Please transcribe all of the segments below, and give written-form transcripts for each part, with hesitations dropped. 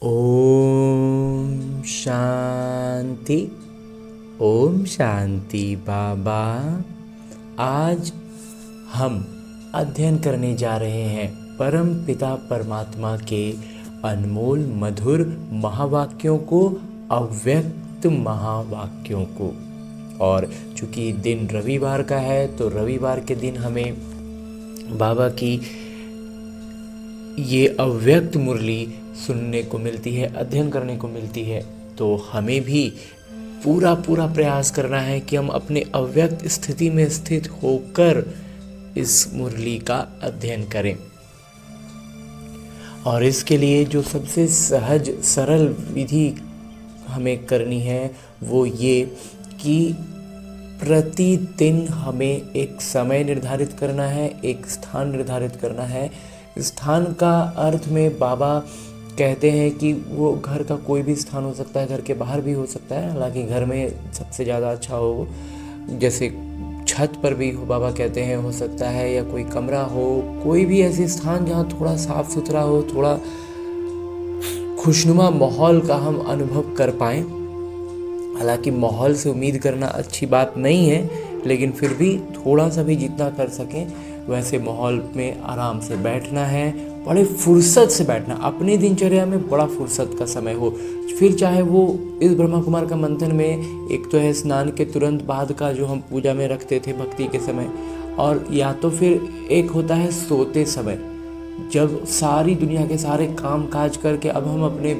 ओम शांति। ओम शांति बाबा। आज हम अध्ययन करने जा रहे हैं परम पिता परमात्मा के अनमोल मधुर महावाक्यों को, अव्यक्त महावाक्यों को। और चूंकि दिन रविवार का है तो रविवार के दिन हमें बाबा की ये अव्यक्त मुरली सुनने को मिलती है, अध्ययन करने को मिलती है। तो हमें भी पूरा प्रयास करना है कि हम अपने अव्यक्त स्थिति में स्थित होकर इस मुरली का अध्ययन करें। और इसके लिए जो सबसे सहज सरल विधि हमें करनी है वो ये कि प्रतिदिन हमें एक समय निर्धारित करना है, एक स्थान निर्धारित करना है। स्थान का अर्थ में बाबा कहते हैं कि वो घर का कोई भी स्थान हो सकता है, घर के बाहर भी हो सकता है। हालांकि घर में सबसे ज़्यादा अच्छा हो, जैसे छत पर भी हो, बाबा कहते हैं हो सकता है, या कोई कमरा हो, कोई भी ऐसे स्थान जहाँ थोड़ा साफ सुथरा हो, थोड़ा खुशनुमा माहौल का हम अनुभव कर पाएँ। हालांकि माहौल से उम्मीद करना अच्छी बात नहीं है, लेकिन फिर भी थोड़ा सा भी जितना कर सकें वैसे माहौल में आराम से बैठना है, बड़े फुर्सत से बैठना। अपने दिनचर्या में बड़ा फुर्सत का समय हो, फिर चाहे वो इस ब्रह्मा कुमार का मंथन में एक तो है स्नान के तुरंत बाद का जो हम पूजा में रखते थे भक्ति के समय, और या तो फिर एक होता है सोते समय, जब सारी दुनिया के सारे काम काज करके अब हम अपने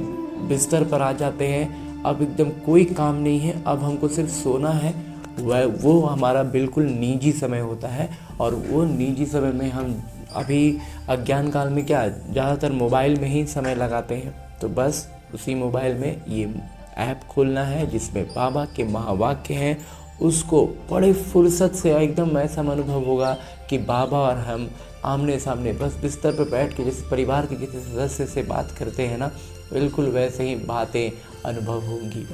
बिस्तर पर आ जाते हैं, अब एकदम कोई काम नहीं है, अब हमको सिर्फ सोना है। वो हमारा बिल्कुल निजी समय होता है। और वो निजी समय में हम अभी अज्ञान काल में क्या ज़्यादातर मोबाइल में ही समय लगाते हैं। तो बस उसी मोबाइल में ये ऐप खोलना है जिसमें बाबा के महावाक्य हैं, उसको बड़े फुर्सत से एकदम ऐसा अनुभव होगा कि बाबा और हम आमने सामने बस बिस्तर पर बैठ के जैसे परिवार के किसी सदस्य से बात करते हैं ना, बिल्कुल वैसे ही बातें अनुभव होंगी।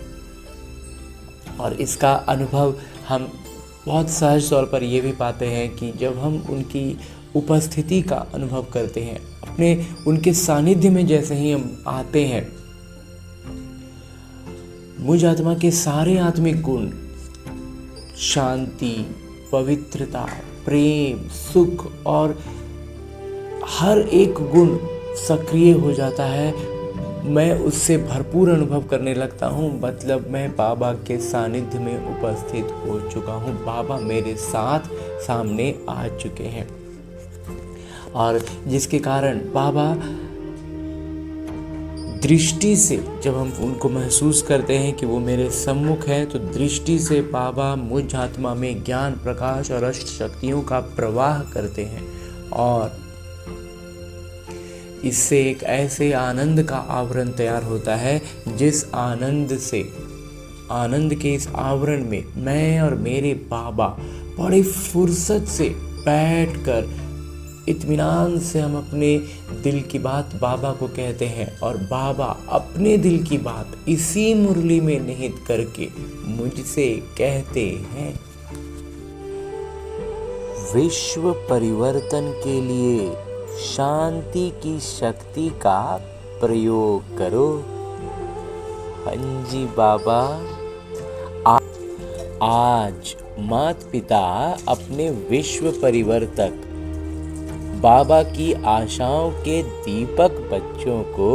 और इसका अनुभव हम बहुत सहज तौर पर ये भी पाते हैं कि जब हम उनकी उपस्थिति का अनुभव करते हैं, अपने उनके सानिध्य में जैसे ही हम आते हैं, मुझ आत्मा के सारे आत्मिक गुण, शांति, पवित्रता, प्रेम, सुख और हर एक गुण सक्रिय हो जाता है। मैं उससे भरपूर अनुभव करने लगता हूँ। मतलब मैं बाबा के सानिध्य में उपस्थित हो चुका हूँ, बाबा मेरे साथ सामने आ चुके हैं। और जिसके कारण बाबा दृष्टि से जब हम उनको महसूस करते हैं कि वो मेरे सम्मुख है, तो दृष्टि से बाबा मुझ आत्मा में ज्ञान, प्रकाश और अष्ट शक्तियों का प्रवाह करते हैं। और इससे एक ऐसे आनंद का आवरण तैयार होता है जिस आनंद के इस आवरण में मैं और मेरे बाबा बड़ी फुर्सत से बैठकर इत्मीनान से हम अपने दिल की बात बाबा को कहते हैं, और बाबा अपने दिल की बात इसी मुरली में निहित करके मुझसे कहते हैं। विश्व परिवर्तन के लिए शांति की शक्ति का प्रयोग करो। हाँ जी बाबा। आज माता पिता अपने विश्व परिवर्तक बाबा की आशाओं के दीपक बच्चों को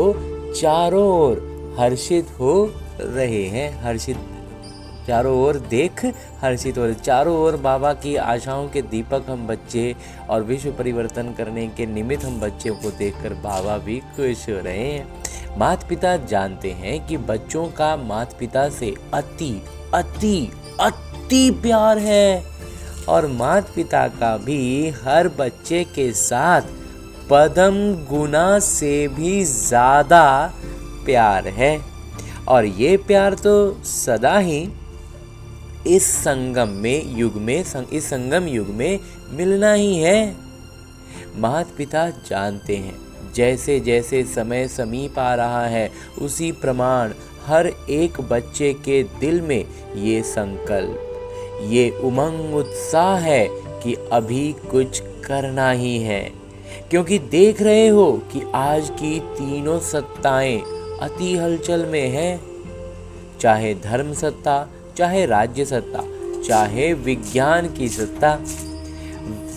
चारों ओर हर्षित हो रहे हैं। चारों ओर देख हर्षित हो रहे, चारों ओर बाबा की आशाओं के दीपक हम बच्चे, और विश्व परिवर्तन करने के निमित्त हम बच्चों को देखकर बाबा भी खुश हो रहे हैं। माता पिता जानते हैं कि बच्चों का माता पिता से अति अति अति प्यार है, और माता पिता का भी हर बच्चे के साथ पदम गुना से भी ज़्यादा प्यार है। और ये प्यार तो सदा ही इस संगम युग में मिलना ही है। माता पिता जानते हैं जैसे जैसे समय समीप आ रहा है, उसी प्रमाण हर एक बच्चे के दिल में ये संकल्प, ये उमंग, उत्साह है कि अभी कुछ करना ही है। क्योंकि देख रहे हो कि आज की तीनों सत्ताएं अति हलचल में है। चाहे धर्म सत्ता, चाहे राज्य सत्ता, चाहे विज्ञान की सत्ता,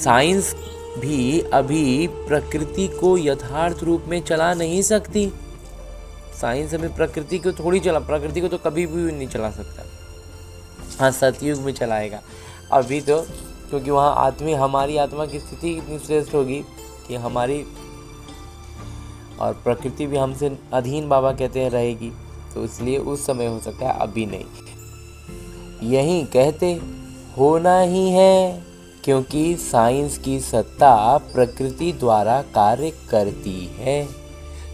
साइंस भी अभी प्रकृति को यथार्थ रूप में चला नहीं सकती। साइंस अभी प्रकृति को थोड़ी प्रकृति को तो कभी भी नहीं चला सकता। हाँ, सतयुग में चलाएगा अभी तो, क्योंकि वहाँ हमारी आत्मा की स्थिति इतनी श्रेष्ठ होगी कि हमारी और प्रकृति भी हमसे अधीन बाबा कहते हैं रहेगी, तो इसलिए उस समय हो सकता है, अभी नहीं। यही कहते होना ही है, क्योंकि साइंस की सत्ता प्रकृति द्वारा कार्य करती है।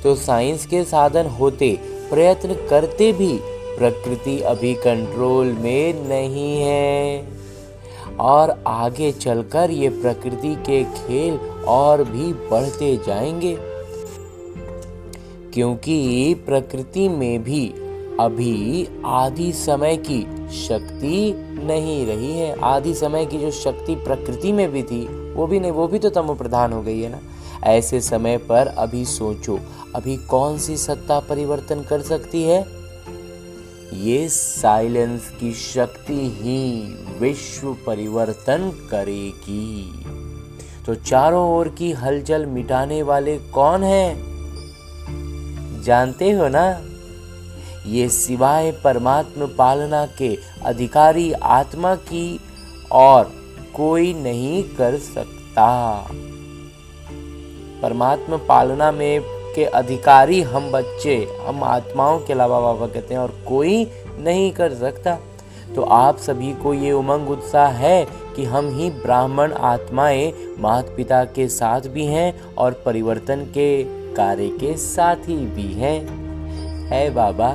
तो साइंस के साधन होते, प्रयत्न करते भी प्रकृति अभी कंट्रोल में नहीं है, और आगे चलकर ये प्रकृति के खेल और भी बढ़ते जाएंगे, क्योंकि प्रकृति में भी अभी आदि समय की शक्ति नहीं रही है। आदि समय की जो शक्ति प्रकृति में भी थी वो भी नहीं, वो भी तो तमो प्रधान हो गई है ना। ऐसे समय पर अभी सोचो, अभी कौन सी सत्ता परिवर्तन कर सकती है? ये साइलेंस की शक्ति ही विश्व परिवर्तन करेगी। तो चारों ओर की हलचल मिटाने वाले कौन हैं? जानते हो ना? ये सिवाय परमात्मा पालना के अधिकारी आत्मा की और कोई नहीं कर सकता। परमात्मा पालना में के अधिकारी हम बच्चे, हम आत्माओं के अलावा बाबा कहते हैं, और कोई नहीं कर सकता। तो आप सभी को ये उमंग उत्साह है कि हम ही ब्राह्मण आत्माएं माता पिता के साथ भी हैं और परिवर्तन के कार्य के साथी भी हैं। है बाबा।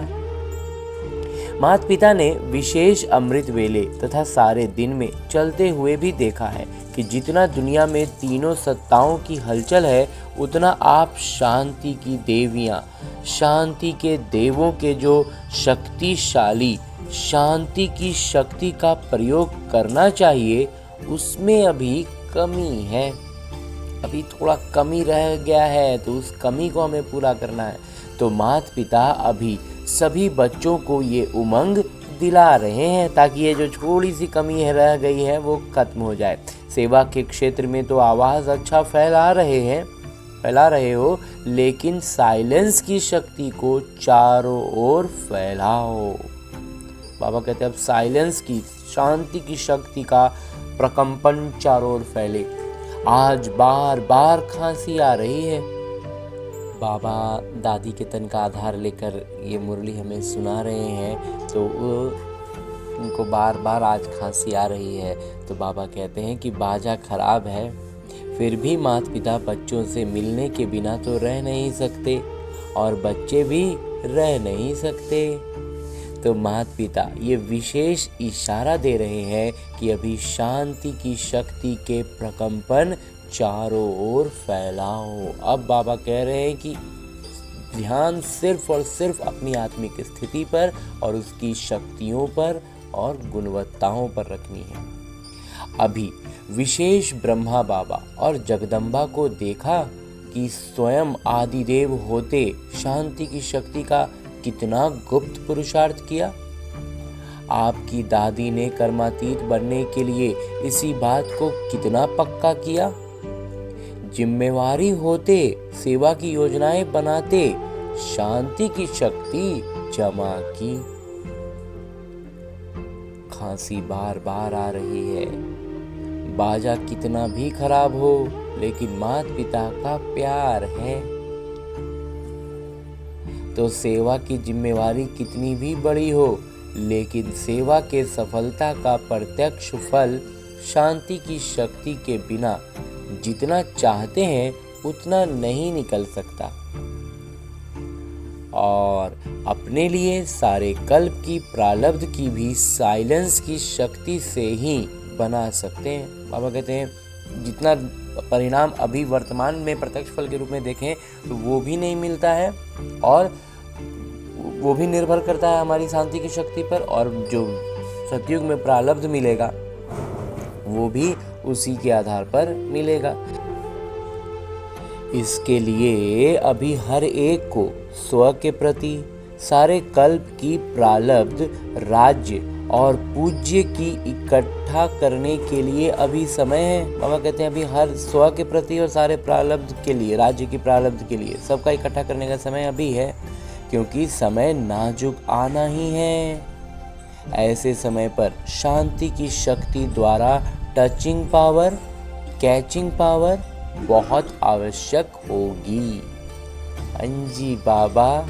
माता पिता ने विशेष अमृत वेले तथा सारे दिन में चलते हुए भी देखा है कि जितना दुनिया में तीनों सत्ताओं की हलचल है, उतना आप शांति की देवियां, शांति के देवों के जो शक्तिशाली शांति की शक्ति का प्रयोग करना चाहिए, उसमें अभी कमी है। अभी थोड़ा कमी रह गया है, तो उस कमी को हमें पूरा करना है। तो माता पिता अभी सभी बच्चों को ये उमंग दिला रहे हैं ताकि ये जो थोड़ी सी कमी है रह गई है वो खत्म हो जाए। सेवा के क्षेत्र में तो आवाज़ अच्छा फैला रहे हो, लेकिन साइलेंस की शक्ति को चारों ओर फैलाओ। बाबा कहते हैं अब साइलेंस की, शांति की शक्ति का प्रकंपन चारों ओर फैले। आज बार बार खांसी आ रही है। बाबा दादी के तन का आधार लेकर ये मुरली हमें सुना रहे हैं, तो उनको बार बार आज खांसी आ रही है। तो बाबा कहते हैं कि बाजा खराब है, फिर भी माता पिता बच्चों से मिलने के बिना तो रह नहीं सकते, और बच्चे भी रह नहीं सकते। तो माता पिता ये विशेष इशारा दे रहे हैं कि अभी शांति की शक्ति के प्रकंपन चारों ओर फैलाओ। अब बाबा कह रहे हैं कि ध्यान सिर्फ और सिर्फ अपनी आत्मिक स्थिति पर और उसकी शक्तियों पर और गुणवत्ताओं पर रखनी है। अभी विशेष ब्रह्मा बाबा और जगदम्बा को देखा कि स्वयं आदिदेव होते शांति की शक्ति का कितना गुप्त पुरुषार्थ किया। आपकी दादी ने कर्मातीत बनने के लिए इसी बात को कितना पक्का किया। जिम्मेवारी होते सेवा की योजनाएं बनाते शांति की शक्ति जमा की। खांसी बार बार आ रही है। बाजा कितना भी खराब हो, लेकिन माता पिता का प्यार है। तो सेवा की जिम्मेवारी कितनी भी बड़ी हो, लेकिन सेवा के सफलता का प्रत्यक्ष फल शांति की शक्ति के बिना जितना चाहते हैं उतना नहीं निकल सकता। और अपने लिए सारे कल्प की प्रारब्ध की भी साइलेंस की शक्ति से ही बना सकते हैं। बाबा कहते हैं जितना परिणाम अभी वर्तमान में प्रत्यक्ष फल के रूप में देखें तो वो भी नहीं मिलता है, और वो भी निर्भर करता है हमारी शांति की शक्ति पर, और जो सतयुग में प्रारब्ध मिलेगा वो भी उसी के आधार पर मिलेगा। इसके लिए अभी हर एक को स्व के प्रति सारे कल्प की प्रारब्ध, राज्य और पूज्य की इकट्ठा करने के लिए अभी समय है। बाबा कहते हैं अभी हर स्व के प्रति और सारे प्रारब्ध के लिए, राज्य की प्रारब्ध के लिए सबका इकट्ठा करने का समय अभी है, क्योंकि समय नाजुक आना ही है। ऐसे समय पर शांति की शक्ति द्वारा टचिंग पावर, कैचिंग पावर बहुत आवश्यक होगी। अंजी बाबा,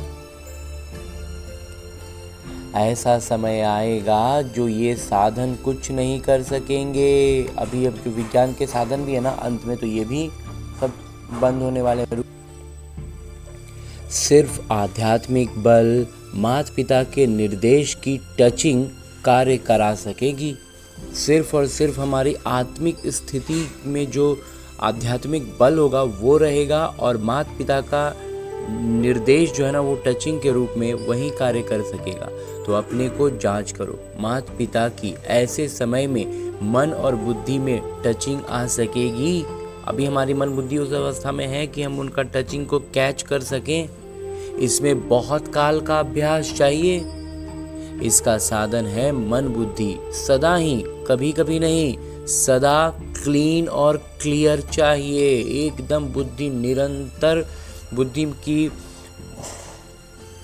ऐसा समय आएगा जो ये साधन कुछ नहीं कर सकेंगे। अभी अब जो विज्ञान के साधन भी है ना, अंत में तो ये भी सब बंद होने वाले। सिर्फ आध्यात्मिक बल, माता पिता के निर्देश की टचिंग कार्य करा सकेगी। सिर्फ और सिर्फ हमारी आत्मिक स्थिति में जो आध्यात्मिक बल होगा वो रहेगा, और माता पिता का निर्देश जो है ना वो टचिंग के रूप में वही कार्य कर सकेगा। तो अपने को जांच करो, माता पिता की ऐसे समय में मन और बुद्धि में टचिंग आ सकेगी? अभी हमारी मन बुद्धि उस अवस्था में है कि हम उनका टचिंग को कैच कर सकें? इसमें बहुत काल का अभ्यास चाहिए। इसका साधन है मन बुद्धि सदा ही, कभी कभी नहीं, सदा क्लीन और क्लियर चाहिए। एकदम बुद्धि निरंतर, बुद्धि की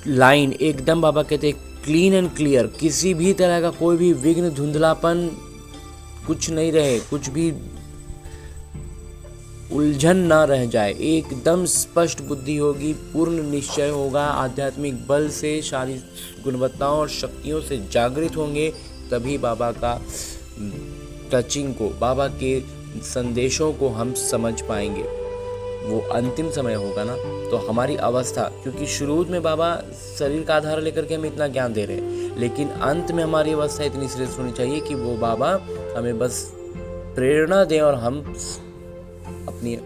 लाइन एकदम बाबा कहते हैं क्लीन एंड क्लियर, किसी भी तरह का कोई भी विघ्न, धुंधलापन कुछ नहीं रहे, कुछ भी उलझन ना रह जाए, एकदम स्पष्ट बुद्धि होगी, पूर्ण निश्चय होगा, आध्यात्मिक बल से शारीरिक गुणवत्ताओं और शक्तियों से जागृत होंगे, तभी बाबा का टचिंग को, बाबा के संदेशों को हम समझ पाएंगे। वो अंतिम समय होगा ना, तो हमारी अवस्था, क्योंकि शुरू में बाबा शरीर का आधार लेकर के हमें इतना ज्ञान दे रहे हैं, लेकिन अंत में हमारी अवस्था इतनी श्रेष्ठ होनी चाहिए कि वो बाबा हमें बस प्रेरणा दें और हम अपनी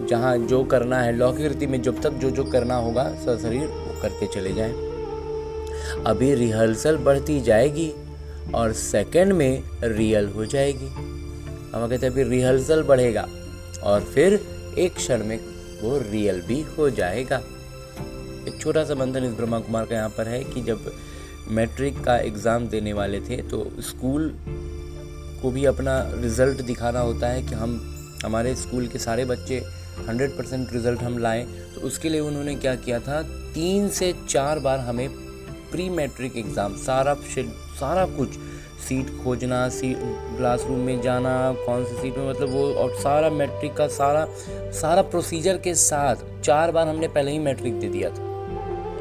जहाँ जो करना है लौकिक रीति में जब तक जो जो करना होगा सशरीर वो करते चले जाएं। अभी रिहर्सल बढ़ती जाएगी और सेकंड में रियल हो जाएगी। हम कहते हैं अभी रिहर्सल बढ़ेगा और फिर एक क्षण में वो रियल भी हो जाएगा। एक छोटा सा बंधन इस ब्रह्मा कुमार का यहाँ पर है कि जब मैट्रिक का एग्ज़ाम देने वाले थे तो स्कूल को भी अपना रिज़ल्ट दिखाना होता है कि हमारे स्कूल के सारे बच्चे 100% रिज़ल्ट हम लाएं। तो उसके लिए उन्होंने क्या किया था, 3 से 4 बार हमें प्री मैट्रिक एग्ज़ाम सारा कुछ, सीट खोजना, क्लासरूम में जाना, कौन सी सीट में, मतलब वो, और सारा मैट्रिक का सारा प्रोसीजर के साथ 4 बार हमने पहले ही मैट्रिक दे दिया था।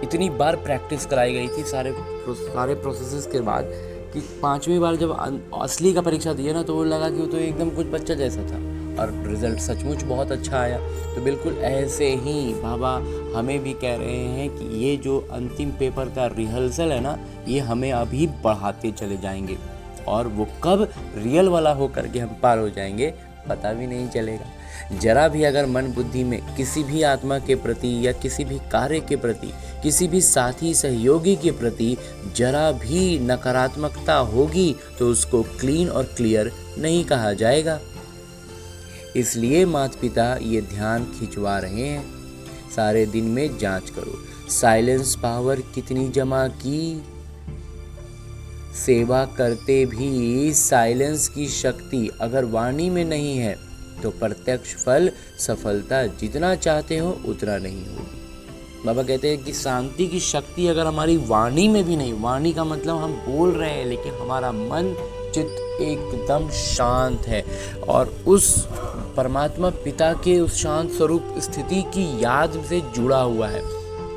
इतनी बार प्रैक्टिस कराई गई थी सारे प्रोसेसेस के बाद कि 5वीं बार जब असली का परीक्षा दिया ना तो वो लगा कि वो तो एकदम कुछ बच्चा जैसा था और रिज़ल्ट सचमुच बहुत अच्छा आया। तो बिल्कुल ऐसे ही बाबा हमें भी कह रहे हैं कि ये जो अंतिम पेपर का रिहर्सल है ना, ये हमें अभी बढ़ाते चले जाएंगे और वो कब रियल वाला हो करके हम पार हो जाएंगे पता भी नहीं चलेगा। जरा भी अगर मन बुद्धि में किसी भी आत्मा के प्रति या किसी भी कार्य के प्रति, किसी भी साथी सहयोगी के प्रति जरा भी नकारात्मकता होगी तो उसको क्लीन और क्लियर नहीं कहा जाएगा। इसलिए माता पिता ये ध्यान खिंचवा रहे हैं, सारे दिन में जांच करो साइलेंस पावर कितनी जमा की। सेवा करते भी साइलेंस की शक्ति अगर वाणी में नहीं है तो प्रत्यक्ष फल, सफलता जितना चाहते हो उतना नहीं होगी। बाबा कहते हैं कि शांति की शक्ति अगर हमारी वाणी में भी नहीं, वाणी का मतलब हम बोल रहे हैं लेकिन हमारा मन चित्त एकदम शांत है और उस परमात्मा पिता के उस शांत स्वरूप स्थिति की याद से जुड़ा हुआ है,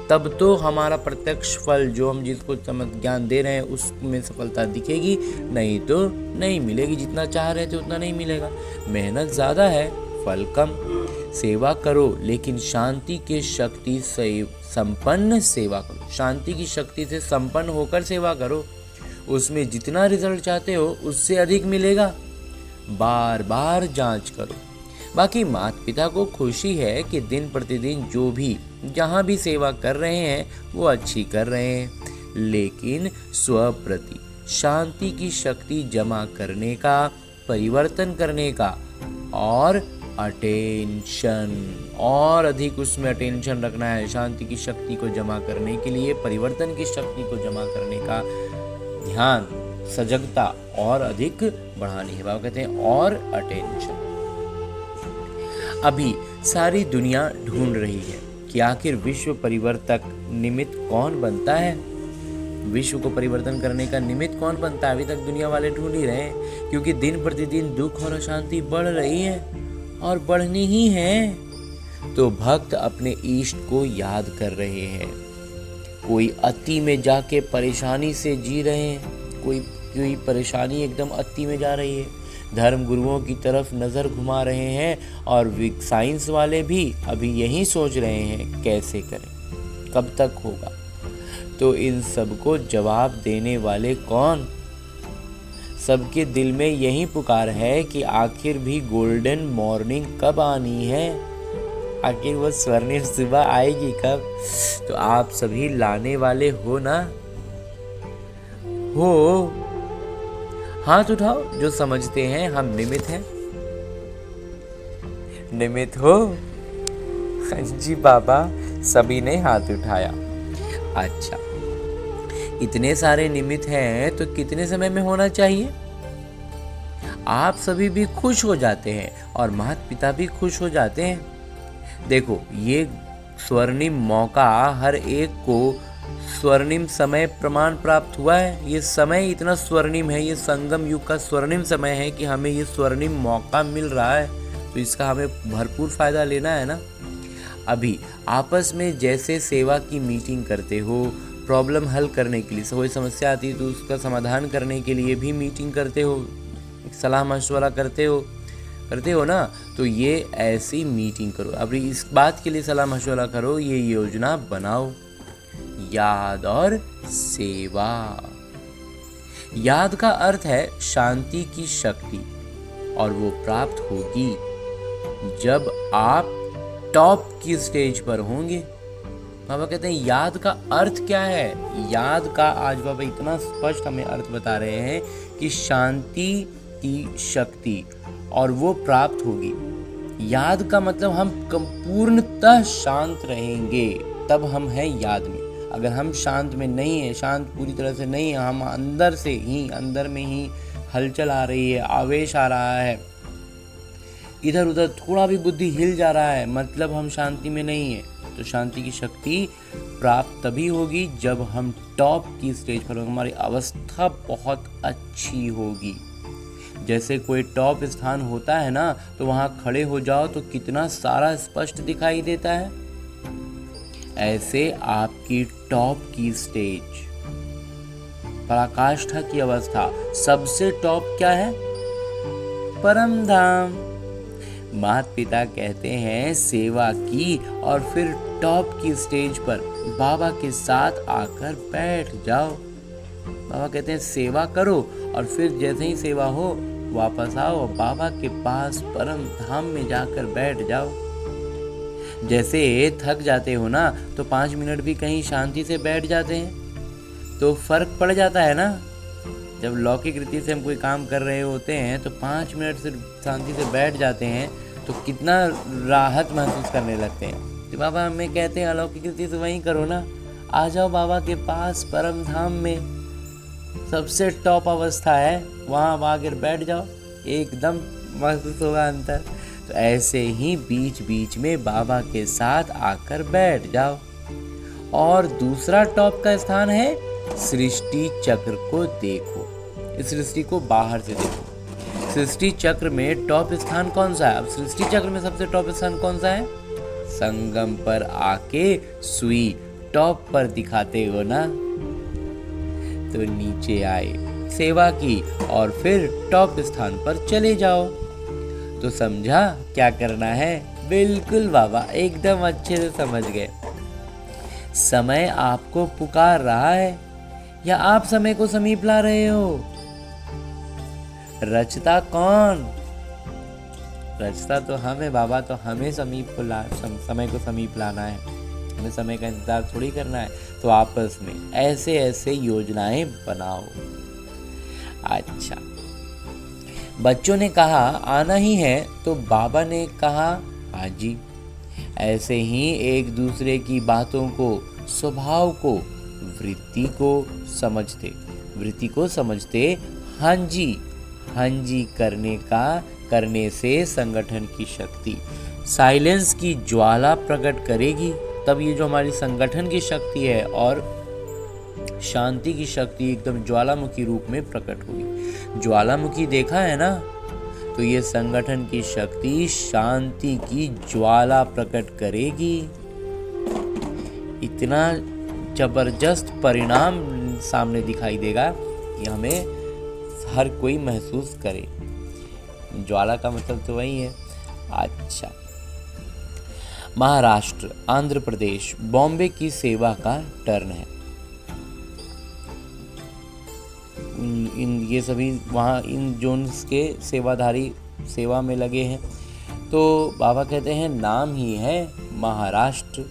तब तो हमारा प्रत्यक्ष फल जो हम जिसको ज्ञान दे रहे हैं उसमें सफलता दिखेगी, नहीं तो नहीं मिलेगी। जितना चाह रहे थे उतना नहीं मिलेगा। मेहनत ज़्यादा है, फल कम। सेवा करो लेकिन शांति के शक्ति से संपन्न सेवा करो, शांति की शक्ति से संपन्न होकर सेवा करो। उसमें जितना रिजल्ट चाहते हो उससे अधिक मिलेगा। बार बार जांच करो। बाकी माता पिता को खुशी है कि दिन प्रतिदिन जो भी जहाँ भी सेवा कर रहे हैं वो अच्छी कर रहे हैं, लेकिन स्वप्रति शांति की शक्ति जमा करने का, परिवर्तन करने का और अटेंशन, और अधिक उसमें अटेंशन रखना है। शांति की शक्ति को जमा करने के लिए, परिवर्तन की शक्ति को जमा करने का ध्यान, सजगता और अधिक बढ़ानी है। बाबा कहते हैं और अटेंशन। अभी सारी दुनिया ढूंढ रही है कि आखिर विश्व परिवर्तक निमित्त कौन बनता है। विश्व को परिवर्तन करने का निमित्त कौन बनता है, अभी तक दुनिया वाले ढूंढ ही रहे हैं, क्योंकि दिन प्रतिदिन दुख और अशांति बढ़ रही है और बढ़नी ही है। तो भक्त अपने इष्ट को याद कर रहे हैं। कोई अति में जाके परेशानी से जी रहे हैं, कोई परेशानी एकदम अति में जा रही है, धर्म गुरुओं की तरफ नज़र घुमा रहे हैं, और साइंस वाले भी अभी यही सोच रहे हैं कैसे करें, कब तक होगा। तो इन सबको जवाब देने वाले कौन? सबके दिल में यही पुकार है कि आखिर भी गोल्डन मॉर्निंग कब आनी है, आखिर वो स्वर्णिम सुबह आएगी कब। तो आप सभी लाने वाले हो ना? हो? हाथ उठाओ जो समझते हैं हम निमित्त हैं। निमित्त हो? जी बाबा, सभी ने हाथ उठाया। अच्छा, इतने सारे निमित्त हैं तो कितने समय में होना चाहिए? आप सभी भी खुश हो जाते हैं और माता पिता भी खुश हो जाते हैं। देखो, ये स्वर्णिम मौका हर एक को स्वर्णिम समय प्रमाण प्राप्त हुआ है। ये समय इतना स्वर्णिम है, ये संगम युग का स्वर्णिम समय है कि हमें ये स्वर्णिम मौका मिल रहा है, तो इसका हमें भरपूर फायदा लेना है ना। अभी आपस में जैसे सेवा की मीटिंग करते हो, प्रॉब्लम हल करने के लिए, कोई समस्या आती है तो उसका समाधान करने के लिए भी मीटिंग करते हो, सलाह मशवरा करते हो ना, तो ये ऐसी मीटिंग करो। अब इस बात के लिए सलाह मशवरा करो, ये योजना बनाओ, याद और सेवा। याद का अर्थ है शांति की शक्ति, और वो प्राप्त होगी जब आप टॉप की स्टेज पर होंगे। बाबा कहते हैं याद का अर्थ क्या है। याद का आज बाबा इतना स्पष्ट हमें अर्थ बता रहे हैं कि शांति की शक्ति, और वो प्राप्त होगी। याद का मतलब हम पूर्णतः शांत रहेंगे, तब हम हैं याद में। अगर हम शांत में नहीं है, शांत पूरी तरह से नहीं है, हम अंदर में ही हलचल आ रही है, आवेश आ रहा है, इधर उधर थोड़ा भी बुद्धि हिल जा रहा है, मतलब हम शांति में नहीं है। तो शांति की शक्ति प्राप्त तभी होगी जब हम टॉप की स्टेज पर होंगे, हमारी अवस्था बहुत अच्छी होगी। जैसे कोई टॉप स्थान होता है ना, तो वहाँ खड़े हो जाओ तो कितना सारा स्पष्ट दिखाई देता है। ऐसे आपकी टॉप की स्टेज, पराकाष्ठा की अवस्था, सबसे टॉप क्या है? परम धाम। माता पिता कहते हैं सेवा की और फिर टॉप की स्टेज पर बाबा के साथ आकर बैठ जाओ। बाबा कहते हैं सेवा करो, और फिर जैसे ही सेवा हो वापस आओ, बाबा के पास परम धाम में जाकर बैठ जाओ। जैसे थक जाते हो ना, तो 5 मिनट भी कहीं शांति से बैठ जाते हैं तो फर्क पड़ जाता है ना। जब लौकिक रीति से हम कोई काम कर रहे होते हैं तो 5 मिनट से शांति से बैठ जाते हैं तो कितना राहत महसूस करने लगते हैं। तो बाबा हमें कहते हैं अलौकिक रीति से वहीं करो ना, आ जाओ बाबा के पास परम धाम में, सबसे टॉप अवस्था है, वहाँ आकर बैठ जाओ, एकदम महसूस होगा अंतर। तो ऐसे ही बीच बीच में बाबा के साथ आकर बैठ जाओ। और दूसरा टॉप का स्थान है सृष्टि चक्र को देखो, इस सृष्टि को बाहर से देखो। सृष्टि चक्र में टॉप स्थान कौन सा है? अब सृष्टि चक्र में सबसे टॉप स्थान कौन सा है? संगम पर आके सुई टॉप पर दिखाते हो ना, तो नीचे आए, सेवा की और फिर टॉप स्थान पर चले जाओ। तो समझा क्या करना है? बिल्कुल बाबा एकदम अच्छे से समझ गए। समय आपको पुकार रहा है या आप समय को समीप ला रहे हो? रचता कौन? रचता तो हमें बाबा, तो हमें समय को समीप लाना है, हमें समय का इंतजार थोड़ी करना है। तो आपस में ऐसे ऐसे योजनाएं बनाओ। अच्छा, बच्चों ने कहा आना ही है, तो बाबा ने कहा हाँ जी। ऐसे ही एक दूसरे की बातों को, स्वभाव को, वृत्ति को समझते हाँ जी करने से संगठन की शक्ति साइलेंस की ज्वाला प्रकट करेगी। तब ये जो हमारी संगठन की शक्ति है और शांति की शक्ति एकदम ज्वालामुखी रूप में प्रकट होगी। ज्वालामुखी देखा है ना, तो ये संगठन की शक्ति शांति की ज्वाला प्रकट करेगी। इतना जबरदस्त परिणाम सामने दिखाई देगा कि हमें हर कोई महसूस करे। ज्वाला का मतलब तो वही है। अच्छा, महाराष्ट्र, आंध्र प्रदेश, बॉम्बे की सेवा का टर्न है। ये सभी वहाँ इन जोन्स के सेवाधारी सेवा में लगे हैं। तो बाबा कहते हैं नाम ही है महाराष्ट्र।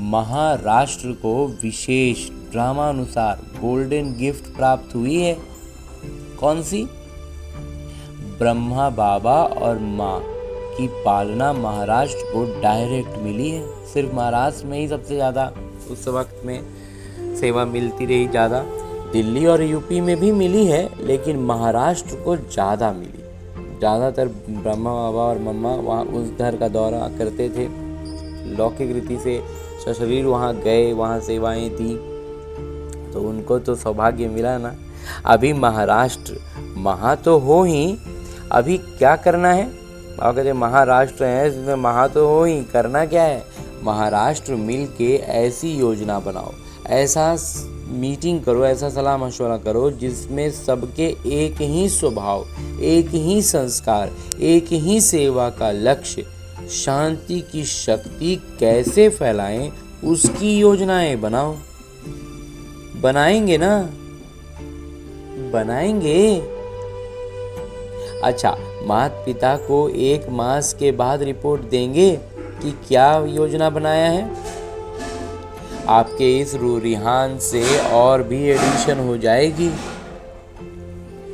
महाराष्ट्र को विशेष ड्रामानुसार गोल्डन गिफ्ट प्राप्त हुई है। कौन सी? ब्रह्मा बाबा और माँ की पालना महाराष्ट्र को डायरेक्ट मिली है। सिर्फ महाराष्ट्र में ही सबसे ज़्यादा उस वक्त में सेवा मिलती रही। ज़्यादा दिल्ली और यूपी में भी मिली है, लेकिन महाराष्ट्र को ज़्यादा मिली। ज़्यादातर ब्रह्मा बाबा और मम्मा वहाँ उस घर का दौरा करते थे, लौकिक रीति से सशरीर वहाँ गए, वहाँ सेवाएं दी, तो उनको तो सौभाग्य मिला ना। अभी महाराष्ट्र महा तो हो ही, अभी क्या करना है? बाबा कहते महाराष्ट्र है, इसमें महा तो हो ही, करना क्या है? महाराष्ट्र मिल के ऐसी योजना बनाओ, ऐसा मीटिंग करो, ऐसा सलाह मशवरा करो जिसमें सबके एक ही स्वभाव, एक ही संस्कार, एक ही सेवा का लक्ष्य, शांति की शक्ति कैसे फैलाएं, उसकी योजनाएं बनाओ। बनाएंगे ना? बनाएंगे। अच्छा, माता पिता को 1 मास के बाद रिपोर्ट देंगे कि क्या योजना बनाया है। आपके इस रूरिहान से और भी एडिशन हो जाएगी।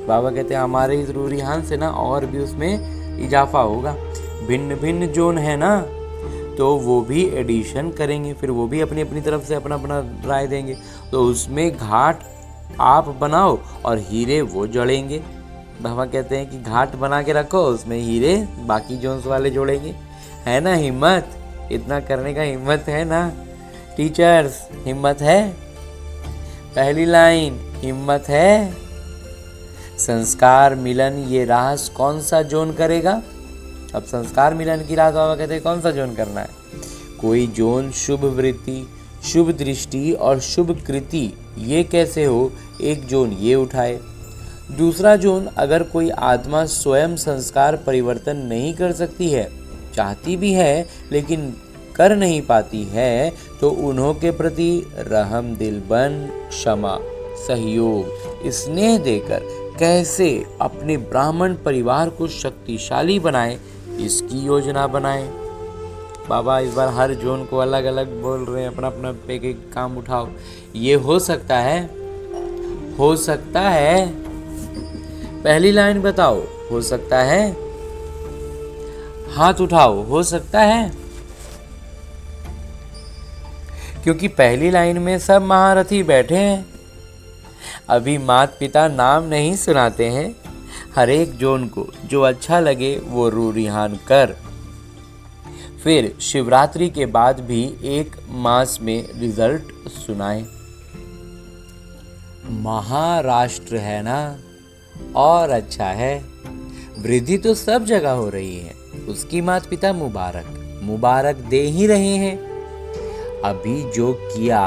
बाबा कहते हैं हमारे इस रूरिहान से ना और भी उसमें इजाफा होगा। भिन्न भिन्न जोन है ना, तो वो भी एडिशन करेंगे, फिर वो भी अपनी अपनी तरफ से अपना अपना राय देंगे। तो उसमें घाट आप बनाओ और हीरे वो जोड़ेंगे। बाबा कहते हैं कि घाट बना के रखो, उसमें हीरे बाकी जोन्स वाले जोड़ेंगे। है ना हिम्मत? इतना करने का हिम्मत है ना? टीचर्स, हिम्मत है? पहली लाइन, हिम्मत है? संस्कार मिलन ये रास कौन सा जोन करेगा? अब संस्कार मिलन की रास बाबा कहते हैं कौन सा जोन करना है? कोई जोन शुभ वृत्ति, शुभ दृष्टि और शुभ कृति, ये कैसे हो? एक जोन ये उठाए। दूसरा जोन, अगर कोई आत्मा स्वयं संस्कार परिवर्तन नहीं कर सकती है, चाहती भी है लेकिन कर नहीं पाती है, तो उन्हों के प्रति रहम दिल बन क्षमा, सहयोग, स्नेह देकर कैसे अपने ब्राह्मण परिवार को शक्तिशाली बनाए, इसकी योजना बनाएं। बाबा इस बार हर जोन को अलग अलग बोल रहे हैं, अपना अपना एक एक काम उठाओ। ये हो सकता है? हो सकता है? पहली लाइन बताओ, हो सकता है? हाथ उठाओ, हो सकता है? क्योंकि पहली लाइन में सब महारथी बैठे हैं। अभी माता पिता नाम नहीं सुनाते हैं, हर एक जोन को जो अच्छा लगे वो रूरिहान कर। फिर शिवरात्रि के बाद भी 1 मास में रिजल्ट सुनाए। महाराष्ट्र है ना, और अच्छा है। वृद्धि तो सब जगह हो रही है, उसकी माता पिता मुबारक दे ही रहे हैं। अभी जो किया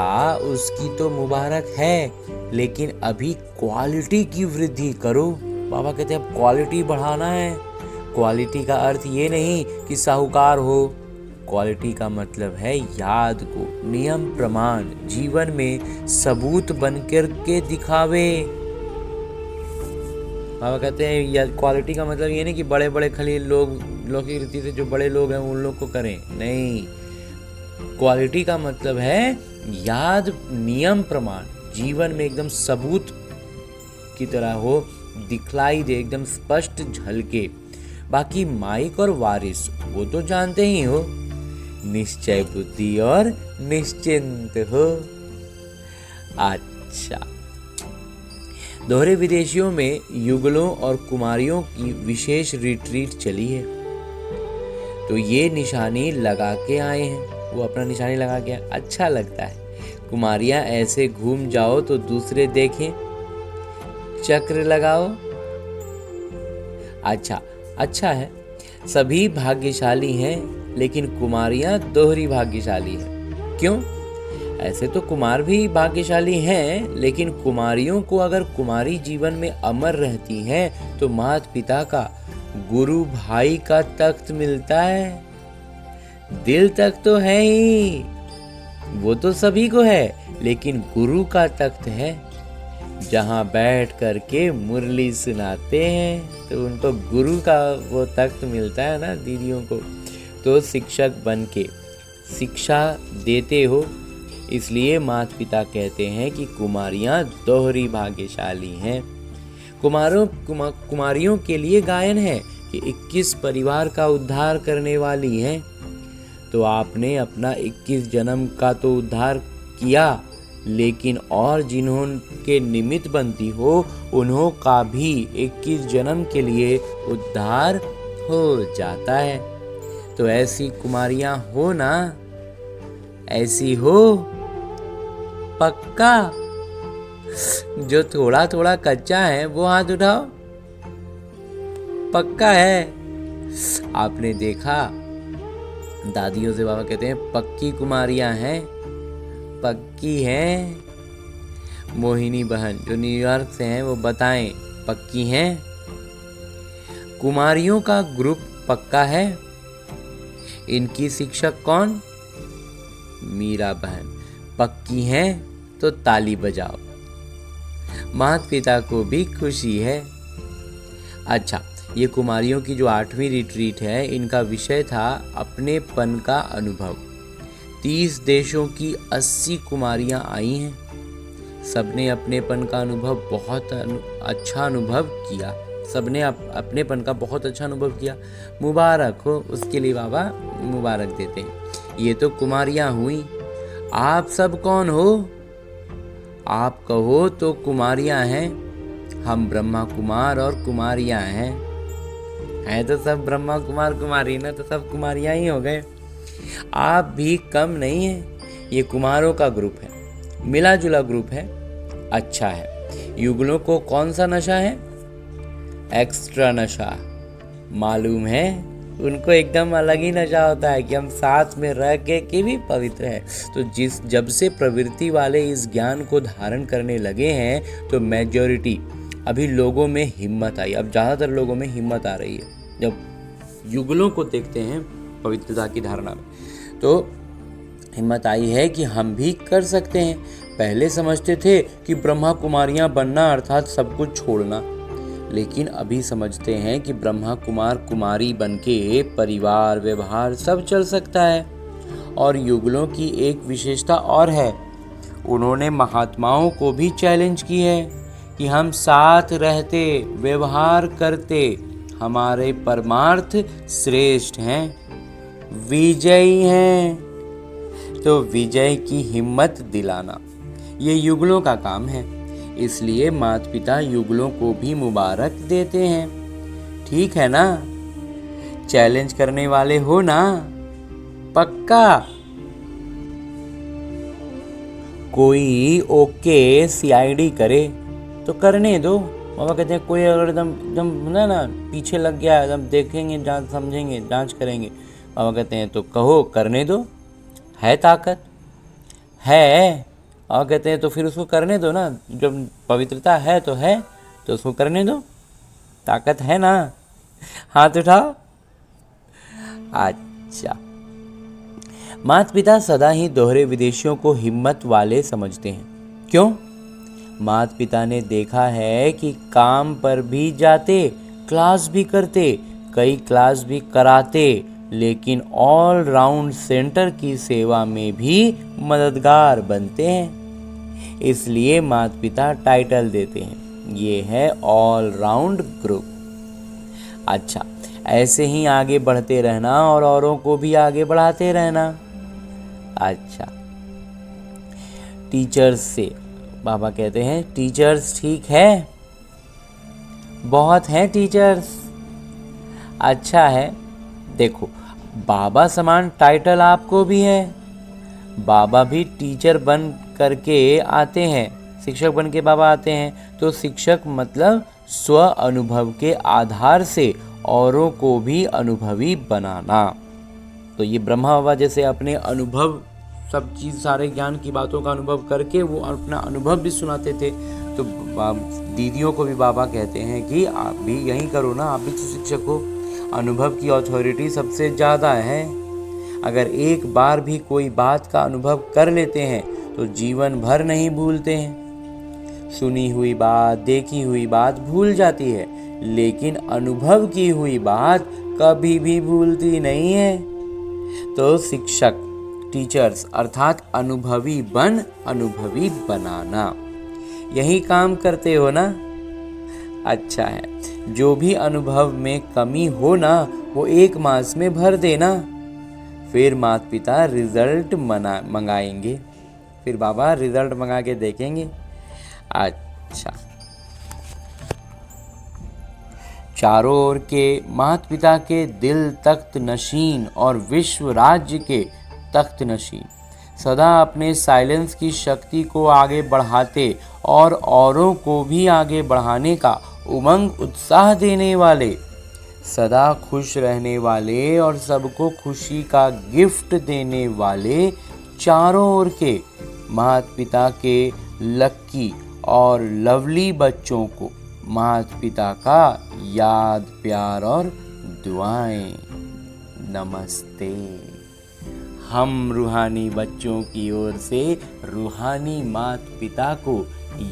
उसकी तो मुबारक है, लेकिन अभी क्वालिटी की वृद्धि करो। बाबा कहते हैं अब क्वालिटी बढ़ाना है। क्वालिटी का अर्थ ये नहीं कि साहूकार हो, क्वालिटी का मतलब है याद को नियम प्रमाण जीवन में सबूत बनकर के दिखावे। बाबा कहते हैं क्वालिटी का मतलब ये नहीं कि बड़े बड़े खाली लोग लौकिक रीति से जो बड़े लोग हैं उन लोग को करें, नहीं। क्वालिटी का मतलब है याद, नियम प्रमाण जीवन में एकदम सबूत की तरह हो, दिखलाई दे, एकदम स्पष्ट झलके। बाकी माइक और वारिस वो तो जानते ही हो, निश्चय बुद्धि और निश्चिंत हो। अच्छा, दोहरे विदेशियों में युगलों और कुमारियों की विशेष रिट्रीट चली है, तो ये निशानी लगा के आए हैं। वो अपना निशानी लगा के अच्छा लगता है। कुमारियां ऐसे घूम जाओ तो दूसरे देखें, चक्र लगाओ। अच्छा है। सभी भाग्यशाली हैं, लेकिन कुमारियां दोहरी भाग्यशाली हैं। क्यों? ऐसे तो कुमार भी भाग्यशाली हैं, लेकिन कुमारियों को अगर कुमारी जीवन में अमर रहती हैं तो माता पिता का, गुरु भाई का तख्त मिलता है। दिल तक तो है ही, वो तो सभी को है, लेकिन गुरु का तख्त है, जहां बैठ करके मुरली सुनाते हैं, तो उनको गुरु का वो तख्त मिलता है ना दीदियों को। तो शिक्षक बन के शिक्षा देते हो, इसलिए माता पिता कहते हैं कि कुमारियां दोहरी भाग्यशाली हैं। कुमारियों के लिए गायन है कि 21 परिवार का उद्धार करने वाली हैं। तो आपने अपना 21 जन्म का तो उद्धार किया, लेकिन और जिन्हों के निमित्त बनती हो उन्हों का भी 21 जन्म के लिए उद्धार हो जाता है। तो ऐसी कुमारियां हो ना, ऐसी हो पक्का। जो थोड़ा थोड़ा कच्चा है वो हाथ उठाओ, पक्का है। आपने देखा, दादियों से बाबा कहते हैं पक्की कुमारियां हैं, पक्की हैं। मोहिनी बहन जो न्यूयॉर्क से हैं वो बताएं, पक्की हैं? कुमारियों का ग्रुप पक्का है। इनकी शिक्षक कौन? मीरा बहन। पक्की हैं तो ताली बजाओ। माता पिता को भी खुशी है। अच्छा, ये कुमारियों की जो 8वीं रिट्रीट है, इनका विषय था अपनेपन का अनुभव। 30 देशों की 80 कुमारियां आई हैं। सबने अपनेपन का अनुभव बहुत अच्छा अनुभव किया। सबने अपनेपन का बहुत अच्छा अनुभव किया। मुबारक हो, उसके लिए बाबा मुबारक देते हैं। ये तो कुमारियां हुई। आप सब कौन हो? आप कहो तो कुमारियां हैं। हम ब्रह्मा कुमार और कुमारियां हैं तो सब ब्रह्मा कुमार कुमारी ना, तो सब कुमारियां ही हो गए। आप भी कम नहीं है। ये कुमारों का ग्रुप है, मिला जुला ग्रुप है, अच्छा है। युगलों को कौन सा नशा है? एक्स्ट्रा नशा। मालूम है, उनको एकदम अलग ही नशा होता है कि हम साथ में रह के भी पवित्र है। तो जब से प्रवृत्ति वाले इस ज्ञान को धारण करने लगे हैं, तो मेजॉरिटी अभी लोगों में हिम्मत आई। अब ज़्यादातर लोगों में हिम्मत आ रही है जब युगलों को देखते हैं पवित्रता की धारणा में, तो हिम्मत आई है कि हम भी कर सकते हैं। पहले समझते थे कि ब्रह्मा कुमारियां बनना अर्थात सब कुछ छोड़ना, लेकिन अभी समझते हैं कि ब्रह्मा कुमार कुमारी बनके परिवार व्यवहार सब चल सकता है। और युगलों की एक विशेषता और है, उन्होंने महात्माओं को भी चैलेंज की है कि हम साथ रहते व्यवहार करते, हमारे परमार्थ श्रेष्ठ हैं, विजयी हैं। तो विजय की हिम्मत दिलाना ये युगलों का काम है। इसलिए माता पिता युगलों को भी मुबारक देते हैं। ठीक है ना? चैलेंज करने वाले हो ना? पक्का? कोई ओके सीआईडी करे तो करने दो। बाबा कहते हैं कोई अगर एकदम ना पीछे लग गया, एकदम देखेंगे, जांच समझेंगे, जांच करेंगे। बाबा कहते हैं तो कहो, करने दो, है ताकत है। और कहते हैं तो फिर उसको करने दो ना, जब पवित्रता है तो उसको करने दो, ताकत है ना। हाथ उठाओ। अच्छा, माता पिता सदा ही दोहरे विदेशियों को हिम्मत वाले समझते हैं। क्यों? माता पिता ने देखा है कि काम पर भी जाते, क्लास भी करते, कई क्लास भी कराते, लेकिन ऑल राउंड सेंटर की सेवा में भी मददगार बनते हैं। इसलिए माता पिता टाइटल देते हैं। ये है ऑल राउंड ग्रुप। अच्छा, ऐसे ही आगे बढ़ते रहना और औरों को भी आगे बढ़ाते रहना। अच्छा, टीचर्स से बाबा कहते हैं टीचर्स ठीक है, बहुत हैं टीचर्स। अच्छा है, देखो बाबा समान टाइटल आपको भी है। बाबा भी टीचर बन करके आते हैं, शिक्षक बन के बाबा आते हैं। तो शिक्षक मतलब स्व अनुभव के आधार से औरों को भी अनुभवी बनाना। तो ये ब्रह्मा बाबा जैसे अपने अनुभव, सब चीज़ सारे ज्ञान की बातों का अनुभव करके वो अपना अनुभव भी सुनाते थे। तो दीदियों को भी बाबा कहते हैं कि आप भी यही करो ना, आप भी तो शिक्षक हो। अनुभव की अथॉरिटी सबसे ज़्यादा है। अगर एक बार भी कोई बात का अनुभव कर लेते हैं तो जीवन भर नहीं भूलते हैं। सुनी हुई बात, देखी हुई बात भूल जाती है, लेकिन अनुभव की हुई बात कभी भी भूलती नहीं है। तो शिक्षक, टीचर्स अर्थात अनुभवी बन अनुभवी बनाना, यही काम करते हो ना। अच्छा है, जो भी अनुभव में कमी हो ना वो 1 मास में भर देना, फिर माता पिता रिजल्ट मंगाएंगे, फिर बाबा रिजल्ट मंगा के देखेंगे। अच्छा, चारों ओर के माता पिता के दिल तख्त नशीन और विश्व राज्य के तख्त नशीन, सदा अपने साइलेंस की शक्ति को आगे बढ़ाते और औरों को भी आगे बढ़ाने का उमंग उत्साह देने वाले, सदा खुश रहने वाले और सबको खुशी का गिफ्ट देने वाले, चारों ओर के माता पिता के लक्की और लवली बच्चों को माता पिता का याद, प्यार और दुआएं। नमस्ते। हम रूहानी बच्चों की ओर से रूहानी माता पिता को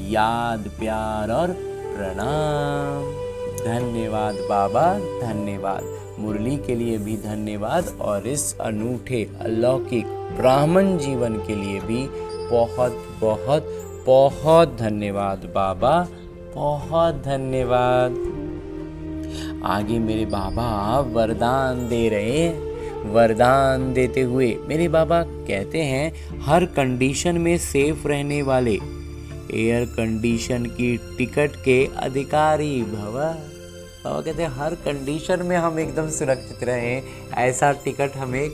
याद, प्यार और प्रणाम। धन्यवाद बाबा, धन्यवाद। मुरली के लिए भी धन्यवाद और इस अनूठे अलौकिक ब्राह्मण जीवन के लिए भी बहुत बहुत बहुत धन्यवाद बाबा, बहुत धन्यवाद। आगे मेरे बाबा वरदान दे रहे हैं। वरदान देते हुए मेरे बाबा कहते हैं, हर कंडीशन में सेफ रहने वाले एयर कंडीशन की टिकट के अधिकारी भव। बाबा कहते हैं हर कंडीशन में हम एकदम सुरक्षित रहें, ऐसा टिकट हमें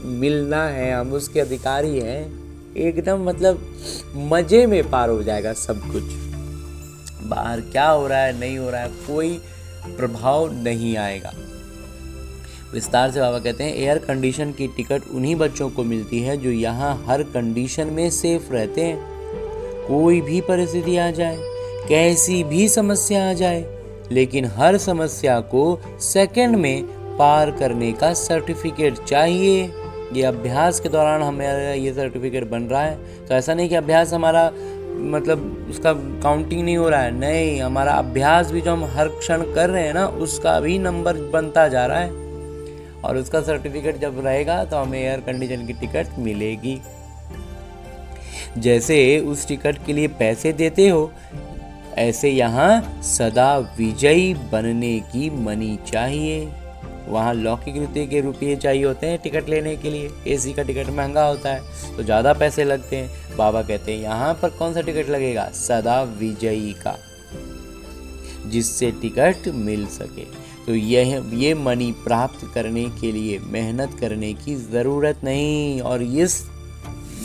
मिलना है, हम उसके अधिकारी हैं। एकदम मतलब मज़े में पार हो जाएगा सब कुछ। बाहर क्या हो रहा है, नहीं हो रहा है, कोई प्रभाव नहीं आएगा। विस्तार से बाबा कहते हैं, एयर कंडीशन की टिकट उन्हीं बच्चों को मिलती है जो यहाँ हर कंडीशन में सेफ रहते हैं। कोई भी परिस्थिति आ जाए, कैसी भी समस्या आ जाए, लेकिन हर समस्या को सेकंड में पार करने का सर्टिफिकेट चाहिए। ये अभ्यास के दौरान हमारा ये सर्टिफिकेट बन रहा है। तो ऐसा नहीं कि अभ्यास हमारा मतलब उसका काउंटिंग नहीं हो रहा है, नहीं, हमारा अभ्यास भी जो हम हर क्षण कर रहे हैं ना, उसका भी नंबर बनता जा रहा है और उसका सर्टिफिकेट जब रहेगा तो हमें एयर कंडीशन की टिकट मिलेगी। जैसे उस टिकट के लिए पैसे देते हो, ऐसे यहाँ सदा विजयी बनने की मनी चाहिए। वहाँ लौकिक के रुपये चाहिए होते हैं टिकट लेने के लिए। एसी का टिकट महंगा होता है तो ज़्यादा पैसे लगते हैं। बाबा कहते हैं यहाँ पर कौन सा टिकट लगेगा? सदा विजयी का, जिससे टिकट मिल सके। तो ये मनी प्राप्त करने के लिए मेहनत करने की ज़रूरत नहीं। और इस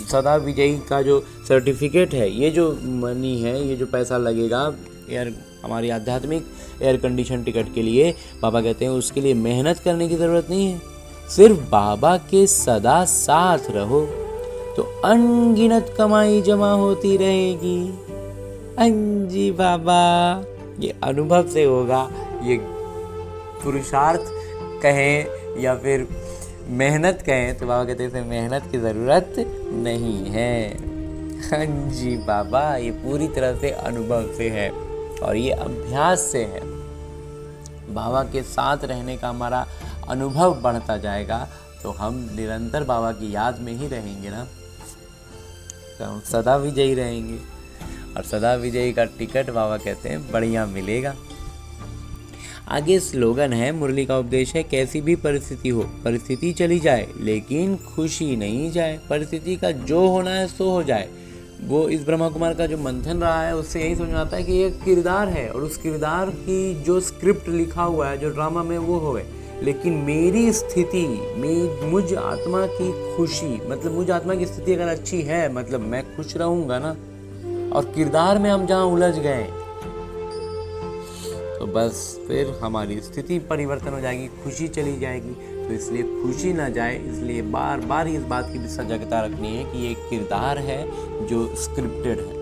सदा विजयी का जो सर्टिफिकेट है, ये जो मनी है, ये जो पैसा लगेगा हमारी आध्यात्मिक एयर कंडीशन टिकट के लिए, बाबा कहते हैं उसके लिए मेहनत करने की ज़रूरत नहीं है। सिर्फ बाबा के सदा साथ रहो तो अनगिनत कमाई जमा होती रहेगी। अंजी बाबा, ये अनुभव से होगा। ये पुरुषार्थ कहें या फिर मेहनत कहें तो बाबा कहते हैं मेहनत की ज़रूरत नहीं है। हाँ जी बाबा, ये पूरी तरह से अनुभव से है और ये अभ्यास से है। बाबा के साथ रहने का हमारा अनुभव बढ़ता जाएगा तो हम निरंतर बाबा की याद में ही रहेंगे ना, तो हम सदा विजयी रहेंगे। और सदा विजयी का टिकट बाबा कहते हैं बढ़िया मिलेगा। आगे स्लोगन है, मुरली का उपदेश है, कैसी भी परिस्थिति हो, परिस्थिति चली जाए लेकिन खुशी नहीं जाए, परिस्थिति का जो होना है सो हो जाए। वो इस ब्रह्मा कुमार का जो मंथन रहा है उससे यही समझ में आता है कि ये किरदार है और उस किरदार की जो स्क्रिप्ट लिखा हुआ है जो ड्रामा में वो होवे, लेकिन मेरी स्थिति में मुझ आत्मा की खुशी, मतलब मुझ आत्मा की स्थिति अगर अच्छी है मतलब मैं खुश रहूंगा ना। और किरदार में हम जहाँ उलझ गए तो बस फिर हमारी स्थिति परिवर्तन हो जाएगी, खुशी चली जाएगी। तो इसलिए खुशी ना जाए, इसलिए बार बार इस बात की भी सजगता रखनी है कि ये किरदार है जो स्क्रिप्टेड है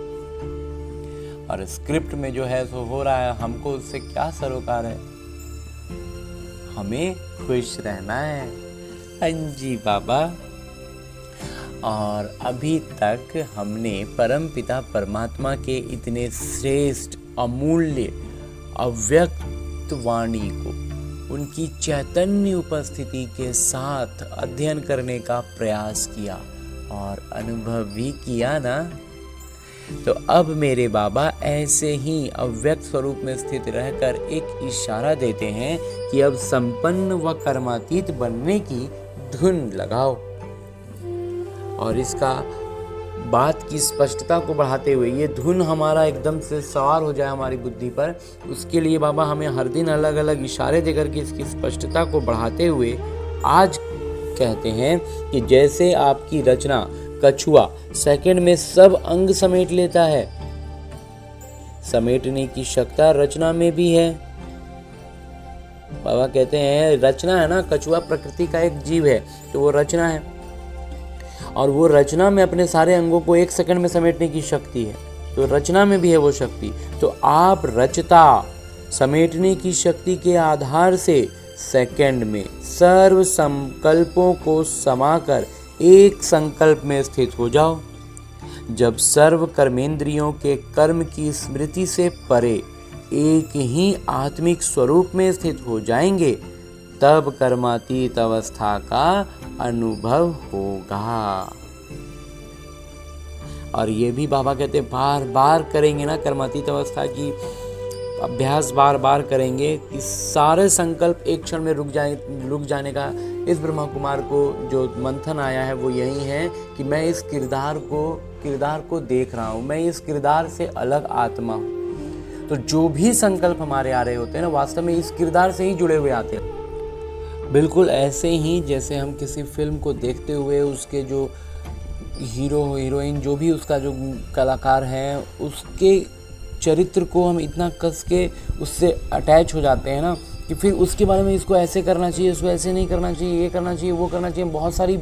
और स्क्रिप्ट में जो है सो हो रहा है, हमको उससे क्या सरोकार है, हमें खुश रहना है। हाँ जी बाबा। और अभी तक हमने परमपिता परमात्मा के इतने श्रेष्ठ अमूल्य अव्यक्त वाणी को उनकी चैतन्य उपस्थिति के साथ अध्ययन करने का प्रयास किया और अनुभव भी किया ना। तो अब मेरे बाबा ऐसे ही अव्यक्त स्वरूप में स्थित रहकर एक इशारा देते हैं कि अब संपन्न व कर्मातीत बनने की धुन लगाओ। और इसका बात की स्पष्टता को बढ़ाते हुए, ये धुन हमारा एकदम से सवार हो जाए हमारी बुद्धि पर, उसके लिए बाबा हमें हर दिन अलग अलग इशारे देकर के इसकी स्पष्टता को बढ़ाते हुए आज कहते हैं कि जैसे आपकी रचना कछुआ सेकंड में सब अंग समेट लेता है, समेटने की क्षमता रचना में भी है। बाबा कहते हैं रचना है ना, कछुआ प्रकृति का एक जीव है तो वो रचना है और वो रचना में अपने सारे अंगों को एक सेकंड में समेटने की शक्ति है, तो रचना में भी है वो शक्ति। तो आप रचता समेटने की शक्ति के आधार से सेकंड में सर्व संकल्पों को समाकर एक संकल्प में स्थित हो जाओ। जब सर्व कर्मेंद्रियों के कर्म की स्मृति से परे एक ही आत्मिक स्वरूप में स्थित हो जाएंगे, तब कर्मातीत अवस्था का अनुभव होगा। और ये भी बाबा कहते हैं बार बार करेंगे ना कर्मातीत अवस्था की अभ्यास, बार बार करेंगे कि सारे संकल्प एक क्षण में रुक जाने का। इस ब्रह्मा कुमार को जो मंथन आया है वो यही है कि मैं इस किरदार को देख रहा हूँ, मैं इस किरदार से अलग आत्मा हूँ। तो जो भी संकल्प हमारे आ रहे होते हैं ना, वास्तव में इस किरदार से ही जुड़े हुए आते हैं। बिल्कुल ऐसे ही जैसे हम किसी फिल्म को देखते हुए उसके जो हीरो हीरोइन जो भी उसका जो कलाकार है उसके चरित्र को हम इतना कस के उससे अटैच हो जाते हैं ना कि फिर उसके बारे में इसको ऐसे करना चाहिए, इसको ऐसे नहीं करना चाहिए, ये करना चाहिए, वो करना चाहिए, बहुत सारी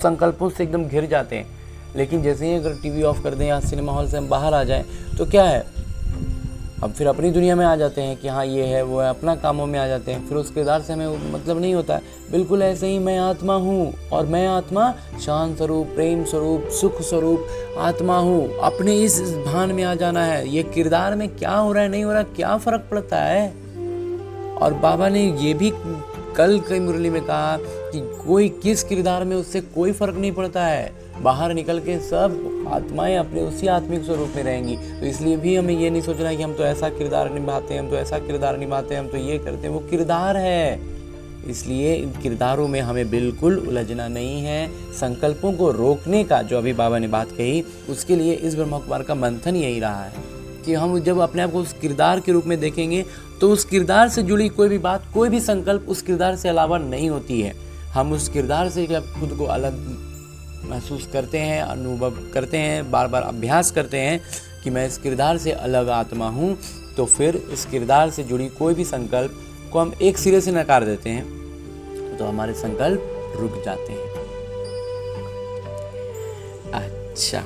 संकल्पों से एकदम घिर जाते हैं। लेकिन जैसे ही अगर टीवी ऑफ कर दें या सिनेमा हॉल से हम बाहर आ जाएं तो क्या है, हम फिर अपनी दुनिया में आ जाते हैं कि हाँ ये है वो है, अपना कामों में आ जाते हैं, फिर उस किरदार से हमें मतलब नहीं होता है। बिल्कुल ऐसे ही मैं आत्मा हूँ और मैं आत्मा शांत स्वरूप, प्रेम स्वरूप, सुख स्वरूप आत्मा हूँ। अपने इस भान में आ जाना है, ये किरदार में क्या हो रहा है नहीं हो रहा क्या फर्क पड़ता है। और बाबा ने ये भी कल कई मुरली में कहा कि कोई किस किरदार में उससे कोई फर्क नहीं पड़ता है, बाहर निकल के सब आत्माएं अपने उसी आत्मिक स्वरूप में रहेंगी। तो इसलिए भी हमें ये नहीं सोचना कि हम तो ऐसा किरदार निभाते हैं, हम तो ऐसा किरदार निभाते हैं, हम तो ये करते हैं, वो किरदार है। इसलिए इन किरदारों में हमें बिल्कुल उलझना नहीं है। संकल्पों को रोकने का जो अभी बाबा ने बात कही, उसके लिए इस ब्रह्मा कुमार का मंथन यही रहा है कि हम जब अपने आप को उस किरदार के रूप में देखेंगे तो उस किरदार से जुड़ी कोई भी बात, कोई भी संकल्प उस किरदार से अलावा नहीं होती है। हम उस किरदार से जब खुद को अलग महसूस करते हैं, अनुभव करते हैं, बार बार अभ्यास करते हैं कि मैं इस किरदार से अलग आत्मा हूँ, तो फिर इस किरदार से जुड़ी कोई भी संकल्प को हम एक सिरे से नकार देते हैं तो हमारे संकल्प रुक जाते हैं। अच्छा,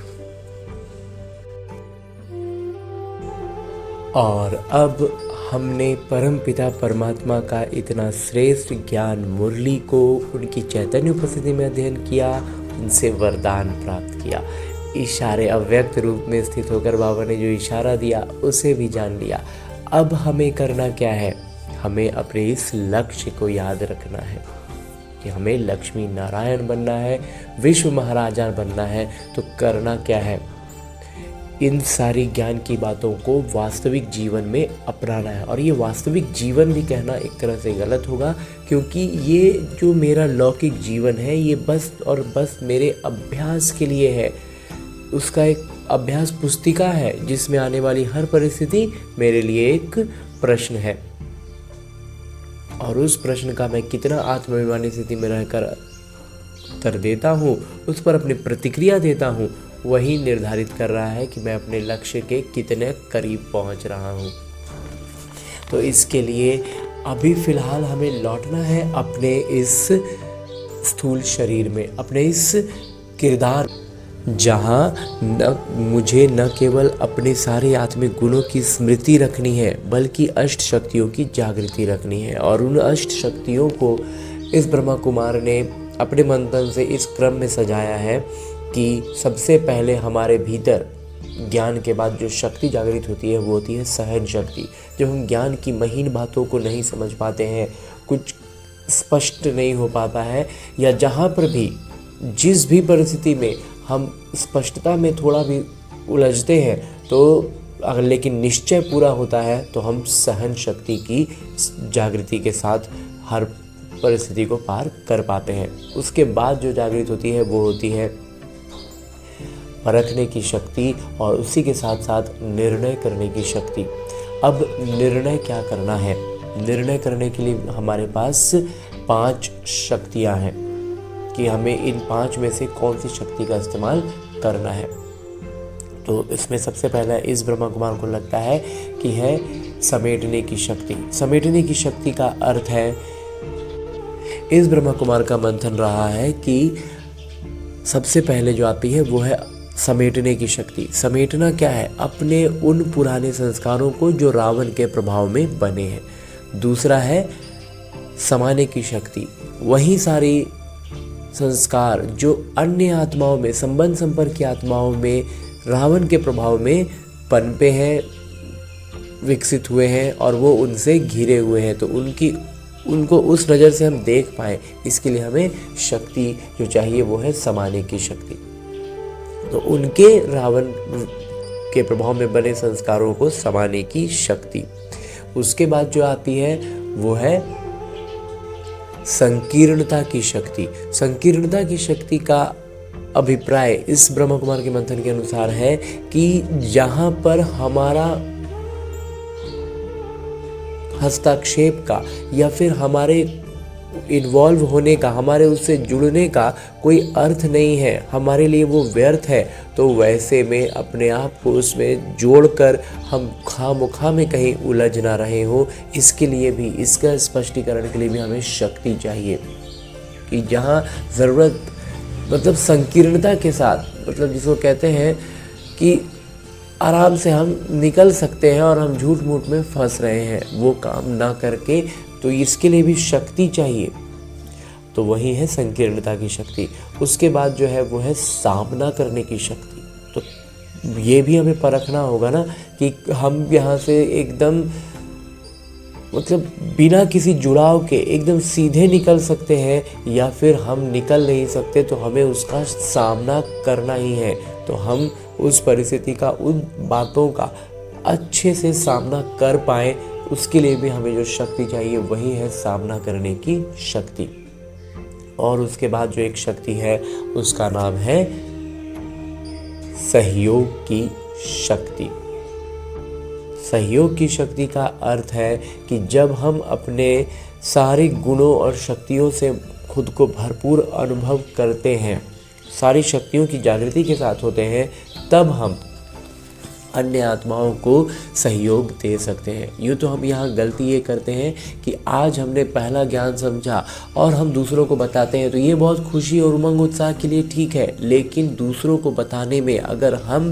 और अब हमने परमपिता परमात्मा का इतना श्रेष्ठ ज्ञान मुरली को उनकी चैतन्य उपस्थिति में अध्ययन किया, उनसे वरदान प्राप्त किया। इशारे अव्यक्त रूप में स्थित होकर बाबा ने जो इशारा दिया उसे भी जान लिया। अब हमें करना क्या है, हमें अपने इस लक्ष्य को याद रखना है कि हमें लक्ष्मी नारायण बनना है, विश्व महाराजा बनना है। तो करना क्या है, इन सारी ज्ञान की बातों को वास्तविक जीवन में अपनाना है। और ये वास्तविक जीवन भी कहना एक तरह से गलत होगा, क्योंकि ये जो मेरा लौकिक जीवन है ये बस और बस मेरे अभ्यास के लिए है। उसका एक अभ्यास पुस्तिका है जिसमें आने वाली हर परिस्थिति मेरे लिए एक प्रश्न है, और उस प्रश्न का मैं कितना आत्माभिमानी स्थिति में रहकर उत्तर देता हूँ, उस पर अपनी प्रतिक्रिया देता हूँ, वही निर्धारित कर रहा है कि मैं अपने लक्ष्य के कितने करीब पहुँच रहा हूँ। तो इसके लिए अभी फ़िलहाल हमें लौटना है अपने इस स्थूल शरीर में, अपने इस किरदार, जहाँ मुझे न केवल अपने सारे आत्मिक गुणों की स्मृति रखनी है बल्कि अष्ट शक्तियों की जागृति रखनी है। और उन अष्ट शक्तियों को इस ब्रह्मा कुमार ने अपने मंथन से इस क्रम में सजाया है कि सबसे पहले हमारे भीतर ज्ञान के बाद जो शक्ति जागृत होती है वो होती है सहन शक्ति। जब हम ज्ञान की महीन बातों को नहीं समझ पाते हैं, कुछ स्पष्ट नहीं हो पाता है, या जहाँ पर भी जिस भी परिस्थिति में हम स्पष्टता में थोड़ा भी उलझते हैं, तो अगर लेकिन निश्चय पूरा होता है तो हम सहन शक्ति की जागृति के साथ हर परिस्थिति को पार कर पाते हैं। उसके बाद जो जागृत होती है वो होती है परखने की शक्ति, और उसी के साथ साथ निर्णय करने की शक्ति। अब निर्णय क्या करना है? निर्णय करने के लिए हमारे पास 5 शक्तियाँ हैं कि हमें इन 5 में से कौन सी शक्ति का इस्तेमाल करना है। तो इसमें सबसे पहला इस ब्रह्मा कुमार को लगता है कि है समेटने की शक्ति। समेटने की शक्ति का अर्थ है, इस ब्रह्मा कुमार का मंथन रहा है कि सबसे पहले जो आती है वो है समेटने की शक्ति। समेटना क्या है? अपने उन पुराने संस्कारों को जो रावण के प्रभाव में बने हैं। दूसरा है समाने की शक्ति। वही सारी संस्कार जो अन्य आत्माओं में, संबंध संपर्क की आत्माओं में रावण के प्रभाव में पनपे हैं, विकसित हुए हैं और वो उनसे घिरे हुए हैं, तो उनको उस नज़र से हम देख पाएँ, इसके लिए हमें शक्ति जो चाहिए वो है समाने की शक्ति। तो उनके रावण के प्रभाव में बने संस्कारों को समाने की शक्ति। उसके बाद जो आती है वो है संकीर्णता की शक्ति। संकीर्णता की शक्ति का अभिप्राय इस ब्रह्मा कुमार के मंथन के अनुसार है कि जहाँ पर हमारा हस्तक्षेप का या फिर हमारे इन्वॉल्व होने का, हमारे उससे जुड़ने का कोई अर्थ नहीं है, हमारे लिए वो व्यर्थ है, तो वैसे में अपने आप को उसमें जोड़कर हम खामोखा में कहीं उलझ ना रहे हो, इसके लिए भी, इसका स्पष्टीकरण के लिए भी हमें शक्ति चाहिए कि जहाँ ज़रूरत, मतलब संकीर्णता के साथ, मतलब जिसको कहते हैं कि आराम से हम निकल सकते हैं और हम झूठ मूठ में फंस रहे हैं, वो काम ना करके, तो इसके लिए भी शक्ति चाहिए। तो वही है संकीर्णता की शक्ति। उसके बाद जो है वो है सामना करने की शक्ति। तो ये भी हमें परखना होगा ना कि हम यहाँ से एकदम, मतलब बिना किसी जुड़ाव के एकदम सीधे निकल सकते हैं या फिर हम निकल नहीं सकते, तो हमें उसका सामना करना ही है। तो हम उस परिस्थिति का, उन बातों का अच्छे से सामना कर पाएँ, उसके लिए भी हमें जो शक्ति चाहिए वही है सामना करने की शक्ति। और उसके बाद जो एक शक्ति है उसका नाम है सहयोग की शक्ति। सहयोग की शक्ति का अर्थ है कि जब हम अपने सारे गुणों और शक्तियों से खुद को भरपूर अनुभव करते हैं, सारी शक्तियों की जागृति के साथ होते हैं, तब हम अन्य आत्माओं को सहयोग दे सकते हैं। यूँ तो हम यहाँ गलती ये करते हैं कि आज हमने पहला ज्ञान समझा और हम दूसरों को बताते हैं, तो ये बहुत खुशी और उमंग उत्साह के लिए ठीक है, लेकिन दूसरों को बताने में अगर हम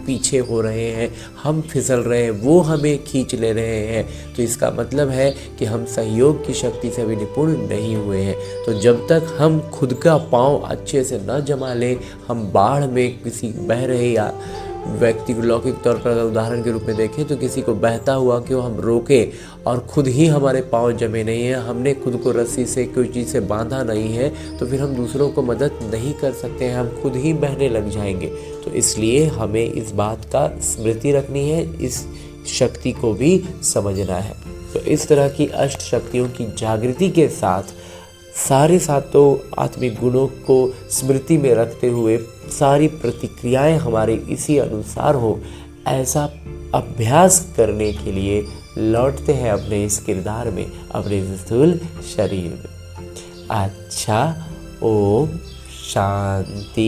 पीछे हो रहे हैं, हम फिसल रहे हैं, वो हमें खींच ले रहे हैं, तो इसका मतलब है कि हम सहयोग की शक्ति से भी निपुण नहीं हुए हैं। तो जब तक हम खुद का पाँव अच्छे से न जमा लें, हम बाढ़ में किसी बह रहे या व्यक्ति को लौकिक तौर पर अगर उदाहरण के रूप में देखें तो किसी को बहता हुआ क्यों हम रोकें और खुद ही हमारे पाँव जमे नहीं हैं, हमने खुद को रस्सी से कोई चीज़ से बांधा नहीं है, तो फिर हम दूसरों को मदद नहीं कर सकते हैं, हम खुद ही बहने लग जाएंगे। तो इसलिए हमें इस बात का स्मृति रखनी है, इस शक्ति को भी समझना है। तो इस तरह की अष्ट शक्तियों की जागृति के साथ सारे सातों आत्मिक गुणों को स्मृति में रखते हुए सारी प्रतिक्रियाएं हमारे इसी अनुसार हो, ऐसा अभ्यास करने के लिए लौटते हैं अपने इस किरदार में, अपने इस स्थूल शरीर में। अच्छा, ओम शांति।